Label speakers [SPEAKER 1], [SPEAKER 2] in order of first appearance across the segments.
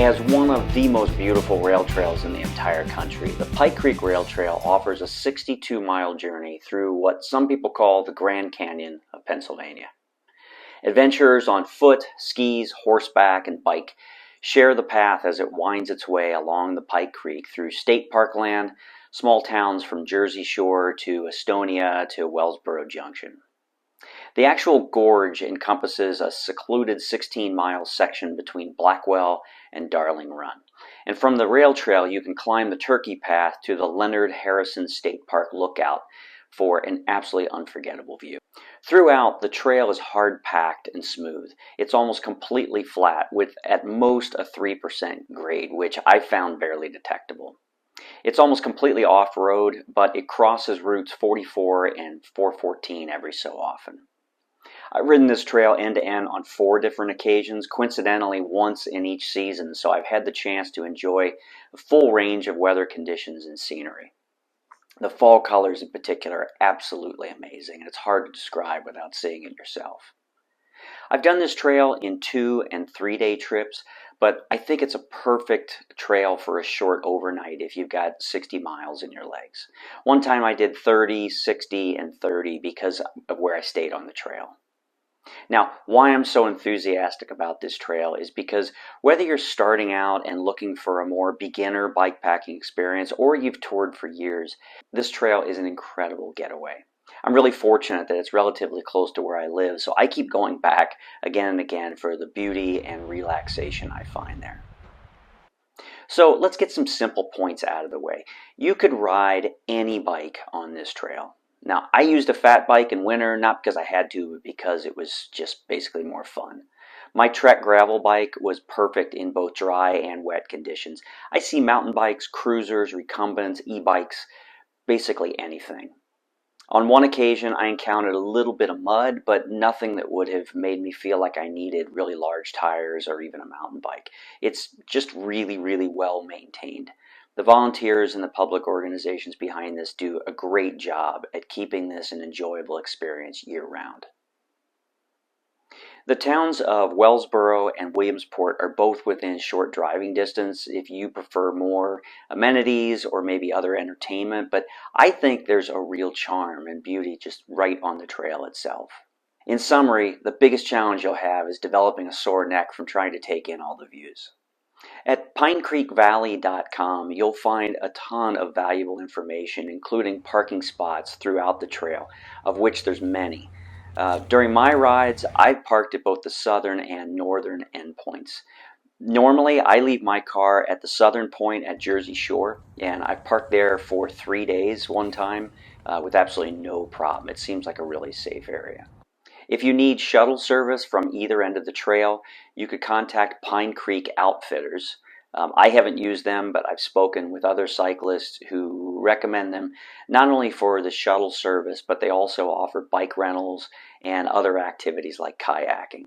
[SPEAKER 1] As one of the most beautiful rail trails in the entire country, the Pike Creek Rail Trail offers a 62-mile journey through what some people call the Grand Canyon of Pennsylvania. Adventurers on foot, skis, horseback, and bike share the path as it winds its way along the Pike Creek through state park land, small towns from Jersey Shore to Estonia to Wellsboro Junction. The actual gorge encompasses a secluded 16-mile section between Blackwell and Darling Run. And from the rail trail, you can climb the Turkey Path to the Leonard Harrison State Park Lookout for an absolutely unforgettable view. Throughout, the trail is hard-packed and smooth. It's almost completely flat, with at most a 3% grade, which I found barely detectable. It's almost completely off-road, but it crosses routes 44 and 414 every so often. I've ridden this trail end-to-end on 4 different occasions, coincidentally once in each season, so I've had the chance to enjoy a full range of weather conditions and scenery. The fall colors in particular are absolutely amazing, and it's hard to describe without seeing it yourself. I've done this trail in 2- and 3-day trips, but I think it's a perfect trail for a short overnight if you've got 60 miles in your legs. One time I did 30, 60, and 30 because of where I stayed on the trail. Now, why I'm so enthusiastic about this trail is because whether you're starting out and looking for a more beginner bikepacking experience or you've toured for years, this trail is an incredible getaway. I'm really fortunate that it's relatively close to where I live, so I keep going back again and again for the beauty and relaxation I find there. So let's get some simple points out of the way. You could ride any bike on this trail. Now, I used a fat bike in winter, not because I had to, but because it was just basically more fun. My Trek gravel bike was perfect in both dry and wet conditions. I see mountain bikes, cruisers, recumbents, e-bikes, basically anything. On one occasion, I encountered a little bit of mud, but nothing that would have made me feel like I needed really large tires or even a mountain bike. It's just really, really well maintained. The volunteers and the public organizations behind this do a great job at keeping this an enjoyable experience year-round. The towns of Wellsboro and Williamsport are both within short driving distance if you prefer more amenities or maybe other entertainment, but I think there's a real charm and beauty just right on the trail itself. In summary, the biggest challenge you'll have is developing a sore neck from trying to take in all the views. At pinecreekvalley.com, you'll find a ton of valuable information, including parking spots throughout the trail, of which there's many. During my rides, I've parked at both the southern and northern endpoints. Normally, I leave my car at the southern point at Jersey Shore, and I've parked there for 3 days one time with absolutely no problem. It seems like a really safe area. If you need shuttle service from either end of the trail, you could contact Pine Creek Outfitters. I haven't used them, but I've spoken with other cyclists who recommend them not only for the shuttle service, but they also offer bike rentals and other activities like kayaking.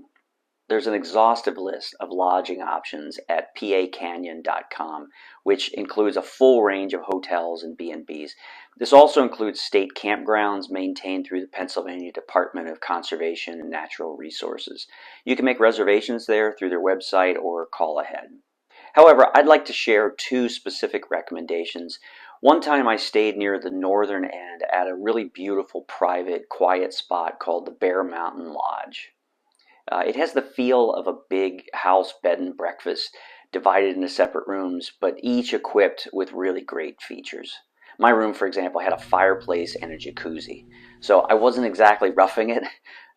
[SPEAKER 1] There's an exhaustive list of lodging options at pacanyon.com, which includes a full range of hotels and B&Bs. This also includes state campgrounds maintained through the Pennsylvania Department of Conservation and Natural Resources. You can make reservations there through their website or call ahead. However, I'd like to share 2 specific recommendations. One time I stayed near the northern end at a really beautiful, private, quiet spot called the Bear Mountain Lodge. It has the feel of a big house bed and breakfast divided into separate rooms, but each equipped with really great features. My room, for example, had a fireplace and a jacuzzi. So I wasn't exactly roughing it,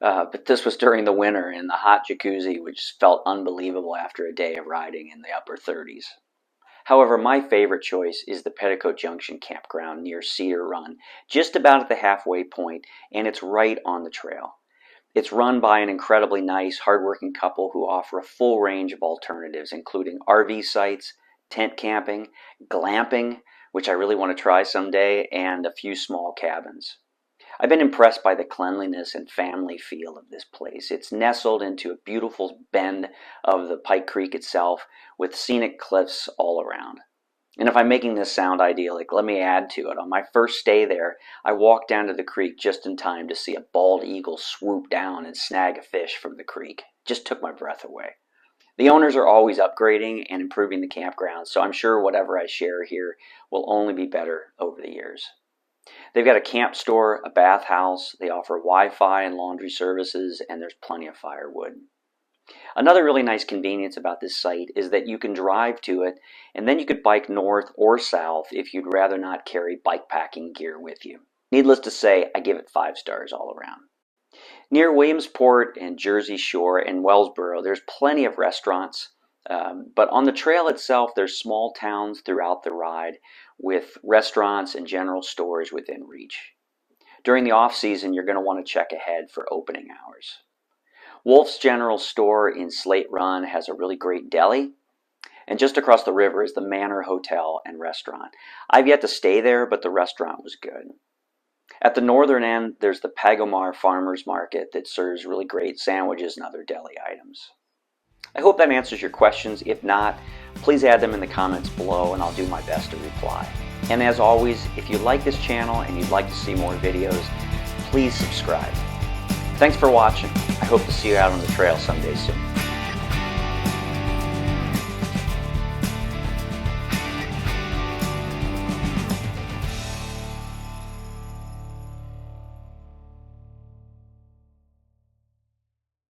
[SPEAKER 1] but this was during the winter in the hot jacuzzi, which felt unbelievable after a day of riding in the upper 30s. However, my favorite choice is the Petticoat Junction campground near Cedar Run, just about at the halfway point, and it's right on the trail. It's run by an incredibly nice, hardworking couple who offer a full range of alternatives, including RV sites, tent camping, glamping, which I really want to try someday, and a few small cabins. I've been impressed by the cleanliness and family feel of this place. It's nestled into a beautiful bend of the Pike Creek itself with scenic cliffs all around. And if I'm making this sound idyllic, let me add to it. On my first stay there, I walked down to the creek just in time to see a bald eagle swoop down and snag a fish from the creek. Just took my breath away. The owners are always upgrading and improving the campgrounds, so I'm sure whatever I share here will only be better over the years. They've got a camp store, a bathhouse, they offer Wi-Fi and laundry services, and there's plenty of firewood. Another really nice convenience about this site is that you can drive to it, and then you could bike north or south if you'd rather not carry bikepacking gear with you. Needless to say, I give it 5 stars all around. Near Williamsport and Jersey Shore and Wellsboro, there's plenty of restaurants, but on the trail itself, there's small towns throughout the ride with restaurants and general stores within reach. During the off-season, you're going to want to check ahead for opening hours. Wolf's General Store in Slate Run has a really great deli, and just across the river is the Manor Hotel and Restaurant. I've yet to stay there, but the restaurant was good. At the northern end, there's the Pagomar Farmers Market that serves really great sandwiches and other deli items. I hope that answers your questions. If not, please add them in the comments below and I'll do my best to reply. And as always, if you like this channel and you'd like to see more videos, please subscribe. Thanks for watching. I hope to see you out on the trail someday soon.